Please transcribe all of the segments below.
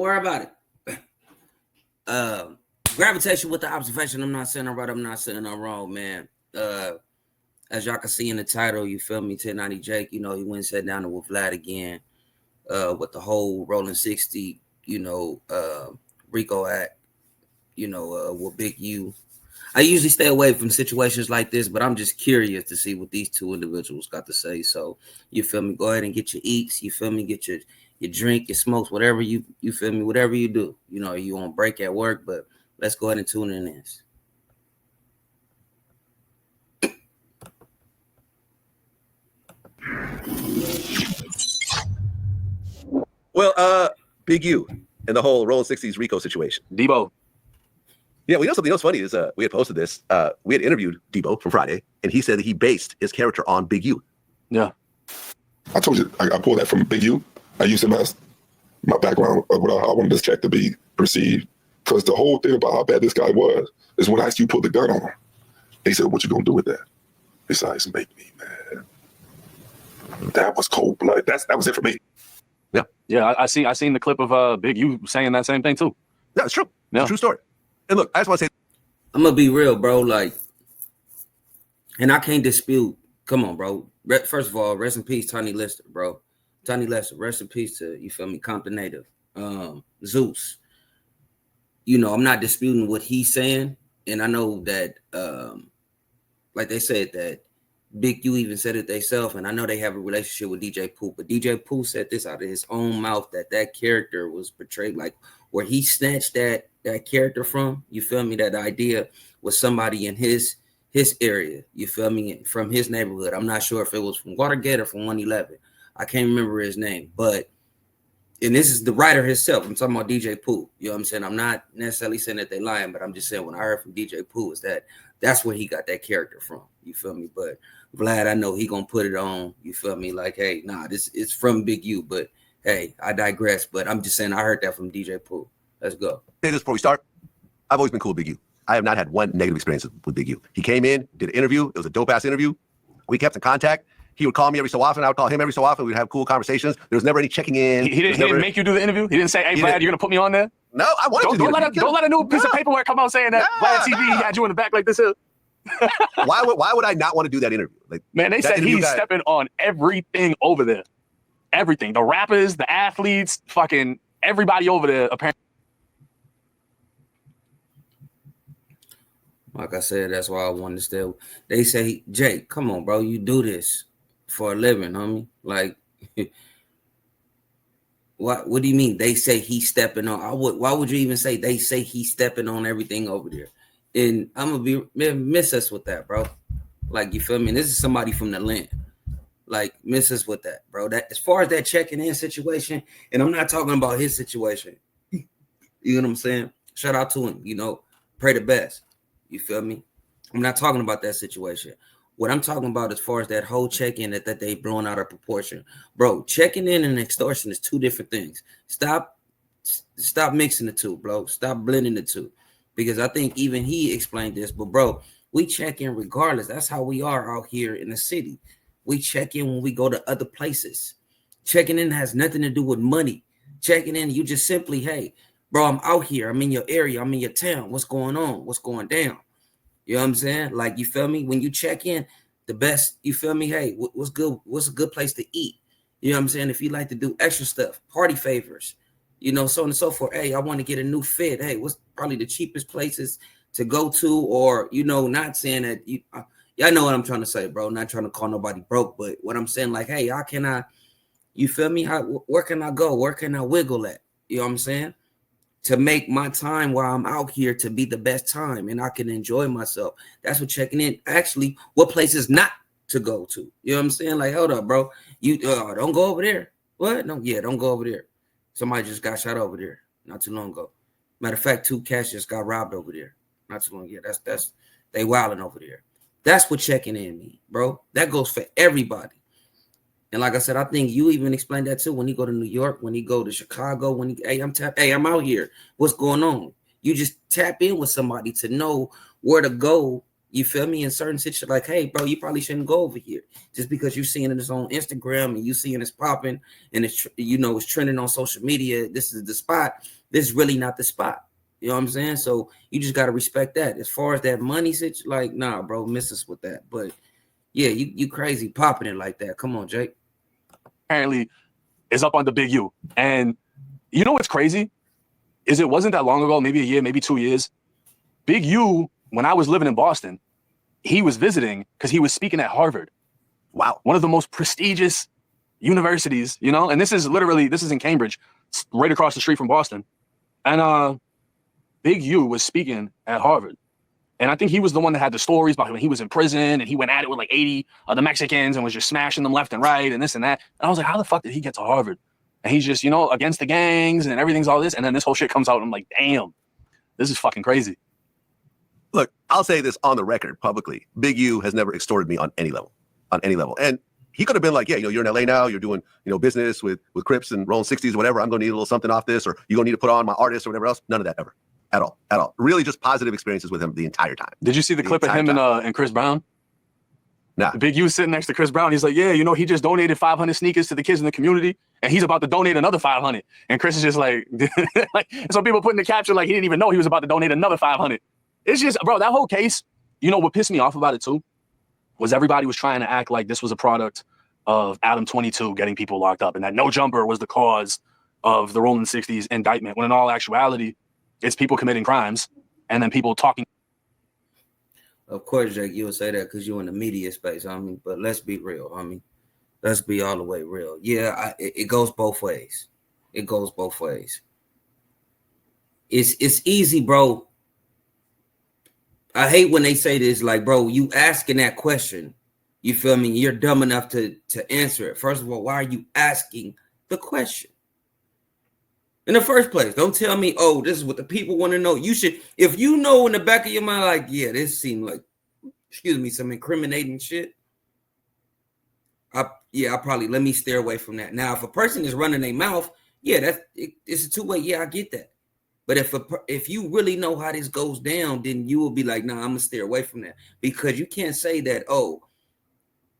Don't worry about it. Gravitation with the observation. I'm not saying I'm right. I'm not saying I'm wrong, man. As y'all can see in the title, you feel me? 1090 Jake, he went and sat down with Vlad again. With the whole rolling 60, Rico act, with Big U. I usually stay away from situations like this, but I'm just curious to see what these two individuals got to say. So, you feel me? Go ahead and get your eats. You feel me? Get your drink, your smokes, whatever you feel me? Whatever you do. You on break at work, but let's go ahead and tune in this. Well, Big U and the whole Rolling 60s Rico situation. Debo. Yeah, something else funny is we had posted this. We had interviewed Debo from Friday, and he said that he based his character on Big U. Yeah. I told you, I pulled that from Big U. I used him as my background of what I wanted this check to be perceived. Because the whole thing about how bad this guy was is when I asked you to pull the gun on him. He said, "What you gonna do with that?" Besides, make me mad. That was cold blood. That was it for me. Yeah. Yeah, I seen the clip of Big U saying that same thing too. Yeah, it's true. Yeah. It's a true story. And look, I just want to say, I'm gonna be real, bro. And I can't dispute. Come on, bro. First of all, rest in peace, Tiny Lister, bro. Tiny Lister, rest in peace to, you feel me, Compton native, Zeus. I'm not disputing what he's saying, and I know that, like they said, that Big U even said it themselves, and I know they have a relationship with DJ Pooh, but DJ Pooh said this out of his own mouth that character was portrayed like where he snatched that character from. You feel me? That idea was somebody in his area. You feel me? From his neighborhood. I'm not sure if it was from Watergate or from 111. I can't remember his name, and this is the writer himself. I'm talking about DJ Pooh. You know what I'm saying? I'm not necessarily saying that they lying, but I'm just saying when I heard from DJ Pooh is that's where he got that character from. You feel me? But Vlad, I know he gonna put it on. You feel me? Like, hey, nah, this it's from Big U. But hey, I digress. But I'm just saying I heard that from DJ Pooh. Let's go. Say this before we start. I've always been cool with Big U. I have not had one negative experience with Big U. He came in, did an interview. It was a dope ass interview. We kept in contact. He would call me every so often. I would call him every so often. We'd have cool conversations. There was never any checking in. He didn't make you do the interview? He didn't say, "Hey, Vlad, you're gonna put me on there"? No, I wanted to. Don't let a new piece of paperwork come out saying that Vlad TV had you in the back like this. Why would I not want to do that interview? Like, man, they said he's stepping on everything over there. Everything. The rappers, the athletes, fucking everybody over there, apparently. Like I said, that's why I wanted to stay. They say, Jake, come on, bro. You do this for a living, homie. Like, what do you mean? They say he's stepping on. Why would you even say they say he's stepping on everything over there? And I'm gonna miss us with that, bro. Like, you feel me? This is somebody from the land. Like, miss us with that, bro. That as far as that checking in situation, and I'm not talking about his situation. You know what I'm saying? Shout out to him. Pray the best. You feel me? I'm not talking about that situation. What I'm talking about as far as that whole check-in that they blown out of proportion. Bro, checking in and extortion is two different things. Stop mixing the two, bro. Stop blending the two. Because I think even he explained this, but bro, we check in regardless. That's how we are out here in the city. We check in when we go to other places. Checking in has nothing to do with money. Checking in, you just simply, hey, bro, I'm out here. I'm in your area. I'm in your town. What's going on? What's going down? You know what I'm saying? Like, you feel me? When you check in, the best, you feel me? Hey, what's good? What's a good place to eat? You know what I'm saying? If you like to do extra stuff, party favors, so on and so forth. Hey, I want to get a new fit. Hey, what's probably the cheapest places to go to? Or, not saying that y'all know what I'm trying to say, bro. Not trying to call nobody broke, but what I'm saying, like, hey, how can I, you feel me? Where can I go? Where can I wiggle at? You know what I'm saying? To make my time while I'm out here to be the best time and I can enjoy myself. That's what checking in. Actually, what places not to go to. You know what I'm saying? Like, hold up, bro. You don't go over there. What? No, yeah, don't go over there. Somebody just got shot over there not too long ago. Matter of fact, 2 cats just got robbed over there not too long. Yeah, that's they wilding over there. That's what checking in means, bro. That goes for everybody. And like I said, I think you even explained that too when you go to New York, when you go to Chicago, I'm out here. What's going on? You just tap in with somebody to know where to go You feel me? In certain situations, like, hey, bro, you probably shouldn't go over here just because you're seeing it on Instagram and you seeing it's popping and it's it's trending on social media. This is the spot. This is really not the spot. You know what I'm saying? So you just gotta respect that. As far as that money situation, like, nah, bro, miss us with that. But yeah, you crazy popping it like that. Come on, Jake. Apparently, is up on the Big U, and you know what's crazy is it wasn't that long ago, maybe a year, maybe 2 years. Big U, when I was living in Boston, he was visiting because he was speaking at Harvard. Wow. One of the most prestigious universities, and this is in Cambridge, right across the street from Boston. And Big U was speaking at Harvard. And I think he was the one that had the stories about when he was in prison and he went at it with like 80 of the Mexicans and was just smashing them left and right and this and that. And I was like, how the fuck did he get to Harvard? And he's just, against the gangs and everything's all this. And then this whole shit comes out and I'm like, damn, this is fucking crazy. Look, I'll say this on the record publicly. Big U has never extorted me on any level. And he could have been like, yeah, you're in LA now, you're doing, business with Crips and rolling 60s or whatever. I'm going to need a little something off this, or you're going to need to put on my artist or whatever else. None of that ever. At all. Really just positive experiences with him the entire time. Did you see the clip of him and Chris Brown? Nah. Big U sitting next to Chris Brown. He's like, yeah, he just donated 500 sneakers to the kids in the community, and he's about to donate another 500. And Chris is just like, so people put in the caption like he didn't even know he was about to donate another 500. It's just, bro, that whole case, what pissed me off about it too was everybody was trying to act like this was a product of Adam 22 getting people locked up and that No Jumper was the cause of the Rolling 60s indictment, when in all actuality, it's people committing crimes and then people talking. Of course, Jake, you would say that because you're in the media space. But let's be real. Let's be all the way real. Yeah, it goes both ways. It goes both ways. It's easy, bro. I hate when they say this, like, bro, you asking that question. You feel me? You're dumb enough to answer it. First of all, why are you asking the question? In the first place, don't tell me, oh, this is what the people want to know. You should, if you know in the back of your mind, like, yeah, this seemed like, some incriminating shit. I probably let me steer away from that. Now, if a person is running their mouth, yeah, it's a two-way. Yeah, I get that. But if you really know how this goes down, then you will be like, nah, I'm gonna steer away from that, because you can't say that. Oh,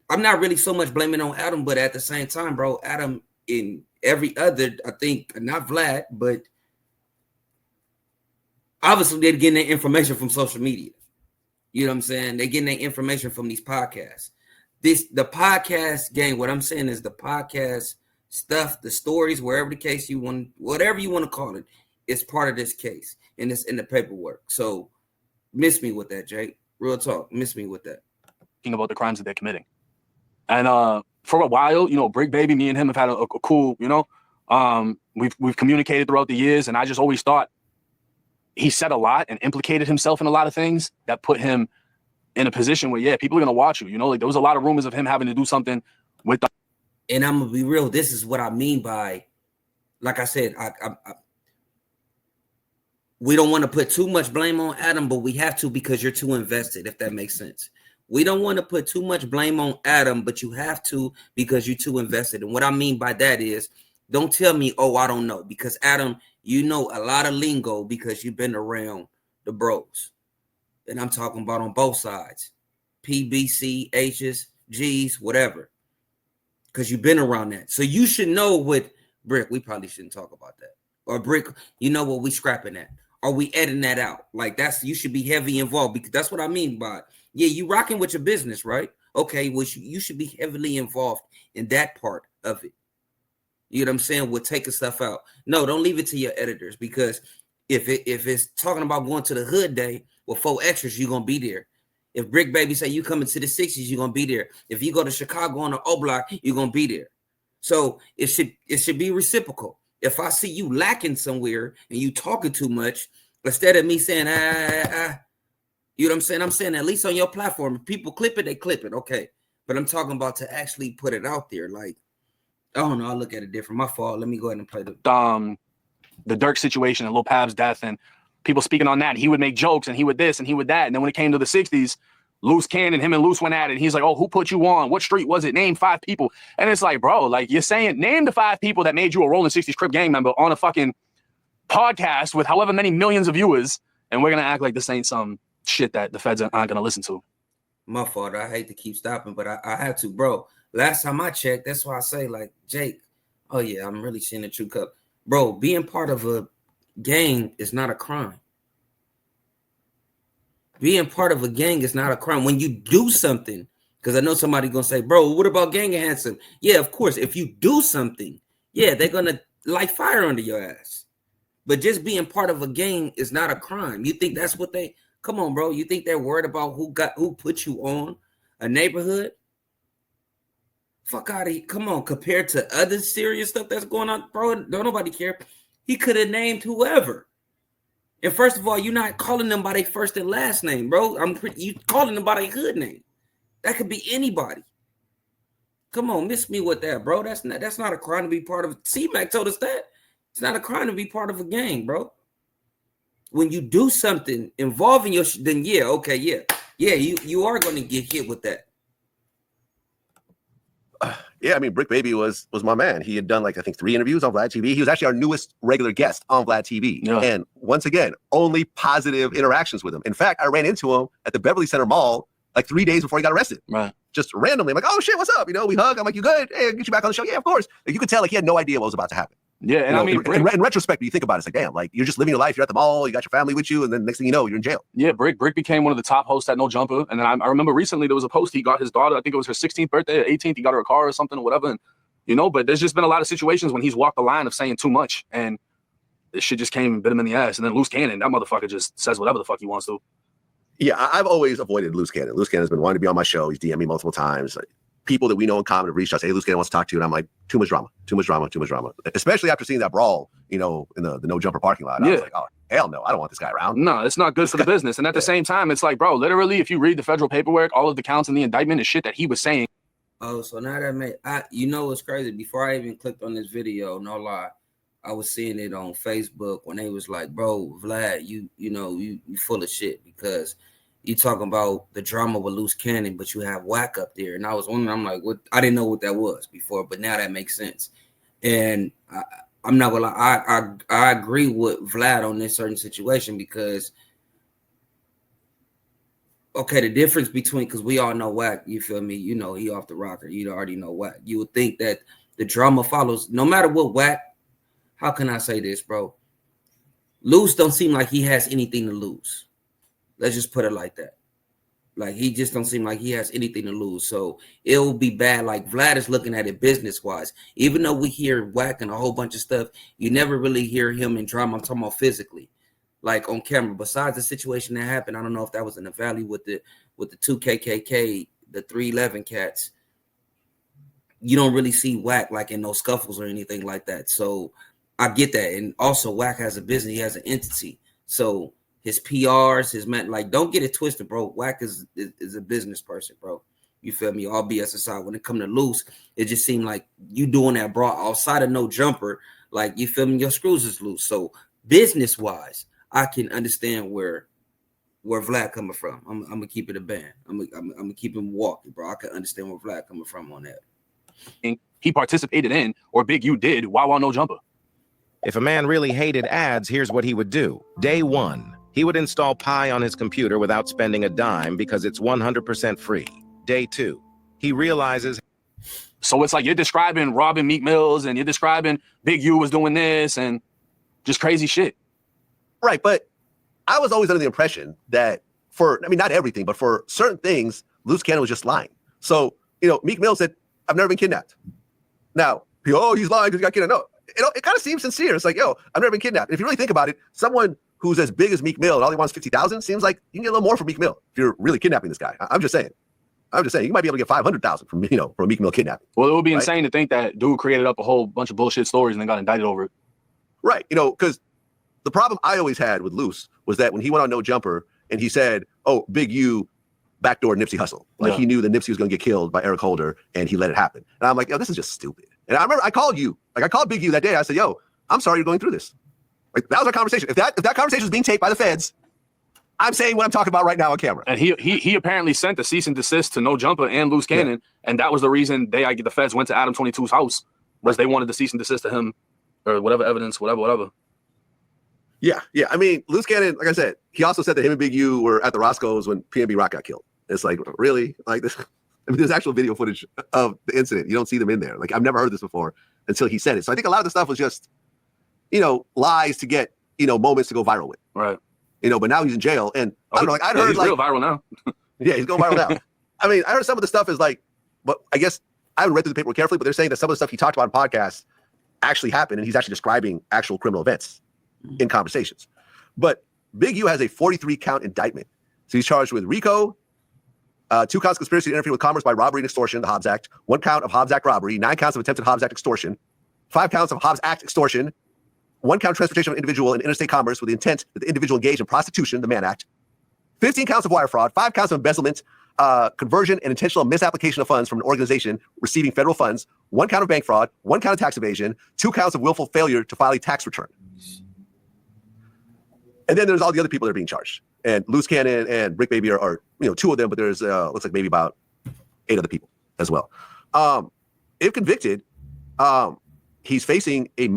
I'm not really so much blaming on Adam, but at the same time, bro, Adam in every other, I think, not Vlad, but obviously they're getting their information from social media. You know what I'm saying? They're getting their information from these podcasts. The podcast game, what I'm saying is the podcast stuff, the stories, wherever the case you want, whatever you want to call it, it's part of this case and it's in the paperwork. So miss me with that, Jake. Real talk, miss me with that. About the crimes that they're committing. And for a while, Brick Baby, me and him have had a cool, we've communicated throughout the years, and I just always thought he said a lot and implicated himself in a lot of things that put him in a position where, yeah, people are gonna watch you. Like there was a lot of rumors of him having to do something with the. And I'm gonna be real. This is what I mean by, like I said, we don't want to put too much blame on Adam, but we have to because you're too invested, if that makes sense. We don't want to put too much blame on Adam, but you have to because you're too invested. And what I mean by that is, don't tell me, oh, I don't know. Because Adam, you know a lot of lingo because you've been around the bros. And I'm talking about on both sides. PBC, H's, G's, whatever. Because you've been around that. So you should know what, Brick, we probably shouldn't talk about that. Or Brick, you know what, we scrapping that. Are we editing that out? Like you should be heavy involved, because that's what I mean by, yeah, you rocking with your business, right? Okay, well, you should be heavily involved in that part of it. You know what I'm saying? We're taking stuff out. No, don't leave it to your editors, because if it's talking about going to the hood day with 4 extras, you're gonna be there. If Brick Baby say you coming to the 60s, you're gonna be there. If you go to Chicago on the O Block, you're gonna be there. So it should be reciprocal. If I see you lacking somewhere and you talking too much, instead of me saying, you know what I'm saying? I'm saying at least on your platform, if people clip it, they clip it. Okay. But I'm talking about to actually put it out there. Like, I don't know. I look at it different. My fault. Let me go ahead and play the Dirk situation and Lil Pab's death and people speaking on that. He would make jokes and he would this and he would that. And then when it came to the 60s, Loose Cannon, him and Loose went at it. And he's like, oh, who put you on? What street was it? Name 5 people. And it's like, bro, like you're saying, name the 5 people that made you a Rolling 60s Crip gang member on a fucking podcast with however many millions of viewers. And we're going to act like this ain't some shit that the feds aren't gonna listen to. My fault. I hate to keep stopping, but I have to, bro. Last time I checked, that's why I say, like, Jake, oh yeah, I'm really seeing the true cup. Bro, being part of a gang is not a crime. Being part of a gang is not a crime. When you do something, because I know somebody gonna say, bro, what about gang enhancement? Yeah, of course. If you do something, yeah, they're gonna light fire under your ass. But just being part of a gang is not a crime. You think that's what they? Come on, bro. You think they're worried about who put you on a neighborhood? Fuck out of here. Come on. Compared to other serious stuff that's going on, bro, don't nobody care. He could have named whoever. And first of all, you're not calling them by their first and last name, bro. You calling them by their hood name. That could be anybody. Come on, miss me with that, bro. That's not a crime to be part of. C-Mac told us that. It's not a crime to be part of a gang, bro. When you do something involving your, then yeah, okay, yeah, you are going to get hit with that. Yeah, I mean, Brick Baby was my man. He had done like I think 3 interviews on Vlad TV. He was actually our newest regular guest on Vlad TV. Yeah. And once again, only positive interactions with him. In fact, I ran into him at the Beverly Center Mall like 3 days before he got arrested. Right. Just randomly, I'm like, oh shit, what's up? You know, we hug. I'm like, you good? Hey, I'll get you back on the show. Yeah, of course. Like, you could tell like he had no idea what was about to happen. Yeah, and you know, I mean, in retrospect, you think about it, it's like, damn, like you're just living your life. You're at the mall, you got your family with you, and then next thing you know, you're in jail. Yeah, Brick became one of the top hosts at No Jumper. And then I remember recently there was a post, he got his daughter, I think it was her 16th birthday or 18th, he got her a car or something or whatever. And, you know, but there's just been a lot of situations when he's walked the line of saying too much, and this shit just came and bit him in the ass. And then Loose Cannon, that motherfucker just says whatever the fuck he wants to. Yeah, I've always avoided Loose Cannon. Loose Cannon's been wanting to be on my show. He's DM'd me multiple times. Like, people that we know in common have reached out, say, hey, Loose Cannon wants to talk to you. And I'm like, too much drama. Especially after seeing that brawl, you know, in the No Jumper parking lot. I was like, oh, hell no, I don't want this guy around. No, it's not good for the business. And at the same time, it's like, bro, literally, if you read the federal paperwork, all of the counts in the indictment is shit that he was saying. Oh, so now that you know what's crazy? Before I even clicked on this video, no lie, I was seeing it on Facebook when they was like, bro, Vlad, you full of shit because you talking about the drama with Loose Cannon, but you have Whack up there. And I was wondering, I'm like, what? I didn't know what that was before, but now that makes sense. And I'm not gonna lie, I agree with Vlad on this certain situation because, okay, the difference between, because we all know Whack, you feel me? You know, he off the rocker. You already know Whack. You would think that the drama follows, no matter what Whack, how can I say this, bro? Loose don't seem like he has anything to lose. Let's just put it like that. Like, he just don't seem like he has anything to lose. So it'll be bad. Like, Vlad is looking at it business-wise. Even though we hear Whack and a whole bunch of stuff, you never really hear him in drama. I'm talking about physically, like on camera. Besides the situation that happened, I don't know if that was in the Valley with the 2 KKK, the 311 cats. You don't really see Whack like in those scuffles or anything like that. So I get that. And also, Whack has a business. He has an entity. So his PRs, his man, like, don't get it twisted, bro. Whack is a business person, bro. You feel me? All BS aside, when it come to Loose, it just seemed like you doing that, bro, outside of No Jumper. Like, you feel me? Your screws is loose. So business wise, I can understand where Vlad coming from. I'm gonna keep it a band. I'm gonna keep him walking, bro. I can understand where Vlad coming from on that. He participated in, or Big U did, while on No Jumper. If a man really hated ads, here's what he would do. Day 1. He would install Pi on his computer without spending a dime because it's 100% free. Day 2, he realizes. So it's like you're describing robbing Meek Mills and you're describing Big U was doing this and just crazy shit. Right, but I was always under the impression that not everything, but for certain things, Loose Cannon was just lying. So, you know, Meek Mill said, I've never been kidnapped. Now, he's lying because he got kidnapped. No, it kind of seems sincere. It's like, yo, I've never been kidnapped. If you really think about it, someone who's as big as Meek Mill and all he wants 50,000 seems like you can get a little more from Meek Mill if you're really kidnapping this guy. I'm just saying. You might be able to get 500,000 from a Meek Mill kidnapping. Well, it would be insane to think that dude created up a whole bunch of bullshit stories and then got indicted over it. Right. You know, because the problem I always had with Loose was that when he went on No Jumper and he said, oh, Big U backdoor Nipsey Hussle. Like, he knew that Nipsey was going to get killed by Eric Holder and he let it happen. And I'm like, yo, this is just stupid. And I remember I called you. Like, I called Big U that day. I said, yo, I'm sorry you're going through this. Like, that was our conversation. If that conversation was being taped by the feds, I'm saying what I'm talking about right now on camera. And he apparently sent a cease and desist to No Jumper and Loose Cannon, and that was the reason the feds went to Adam 22's house, was they wanted to cease and desist to him or whatever evidence, whatever. Yeah. I mean, Loose Cannon, like I said, he also said that him and Big U were at the Roscoe's when PNB Rock got killed. It's like, really? Like this? I mean, there's actual video footage of the incident. You don't see them in there. Like, I've never heard this before until he said it. So I think a lot of the stuff was just, lies to get, moments to go viral with. Right. But now he's in jail. And I don't know, like, I'd heard he's like real viral now. yeah, he's going viral now. I mean, I heard some of the stuff is like, but I guess I haven't read through the paperwork carefully, but they're saying that some of the stuff he talked about in podcasts actually happened, and he's actually describing actual criminal events in conversations. But Big U has a 43-count indictment. So he's charged with RICO, 2 counts of conspiracy to interfere with commerce by robbery and extortion, the Hobbs Act, 1 count of Hobbs Act robbery, 9 counts of attempted Hobbs Act extortion, 5 counts of Hobbs Act extortion, 1 count of transportation of an individual in interstate commerce with the intent that the individual engaged in prostitution, the Mann Act, 15 counts of wire fraud, 5 counts of embezzlement, conversion and intentional misapplication of funds from an organization receiving federal funds, 1 count of bank fraud, 1 count of tax evasion, 2 counts of willful failure to file a tax return. And then there's all the other people that are being charged. And Loose Cannon and Brick Baby are 2 of them, but there's looks like maybe about 8 other people as well. If convicted, he's facing a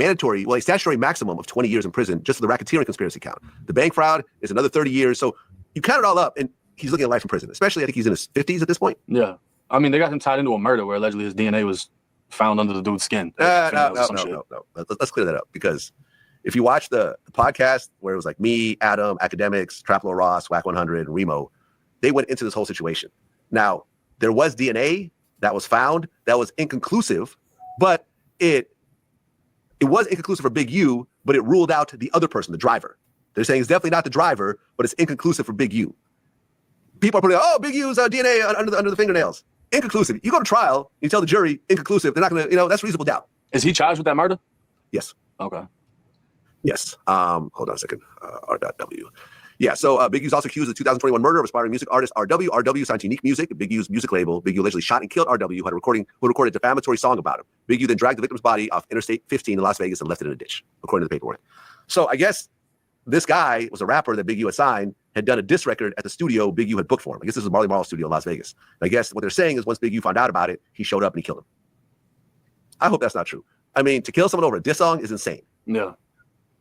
statutory maximum of 20 years in prison just for the racketeering conspiracy count. The bank fraud is another 30 years. So you count it all up, and he's looking at life in prison. Especially, I think he's in his 50s at this point. Yeah. I mean, they got him tied into a murder where allegedly his DNA was found under the dude's skin. No. Let's clear that up, because if you watch the podcast where it was like me, Adam, Academics, Traplo Ross, Whack 100, and Remo, they went into this whole situation. Now, there was DNA that was found that was inconclusive, but it was inconclusive for Big U, but it ruled out the other person, the driver. They're saying it's definitely not the driver, but it's inconclusive for Big U. People are putting, Big U's DNA under the fingernails. Inconclusive. You go to trial, you tell the jury, inconclusive. They're not going to, that's reasonable doubt. Is he charged with that murder? Yes. Okay. Yes. Hold on a second. R.W. Yeah, so Big U's also accused of the 2021 murder of aspiring music artist R.W. R.W. signed to Unique Music, Big U's music label. Big U allegedly shot and killed R.W., who recorded a defamatory song about him. Big U then dragged the victim's body off Interstate 15 in Las Vegas and left it in a ditch, according to the paperwork. So I guess this guy was a rapper that Big U had signed, had done a diss record at the studio Big U had booked for him. I guess this is Marley Marl studio in Las Vegas. And I guess what they're saying is once Big U found out about it, he showed up and he killed him. I hope that's not true. I mean, to kill someone over a diss song is insane. Yeah.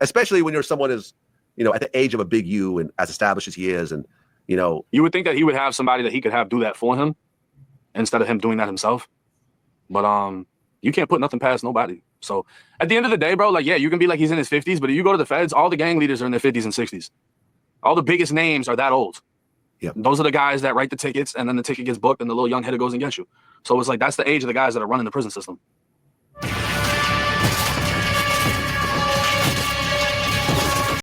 Especially when you're someone as, at the age of a Big U and as established as he is. And, you would think that he would have somebody that he could have do that for him instead of him doing that himself. But you can't put nothing past nobody. So at the end of the day, bro, like, yeah, you can be like he's in his 50s, but if you go to the feds, all the gang leaders are in their 50s and 60s. All the biggest names are that old. Yeah. Those are the guys that write the tickets, and then the ticket gets booked and the little young header goes and gets you. So it's like that's the age of the guys that are running the prison system.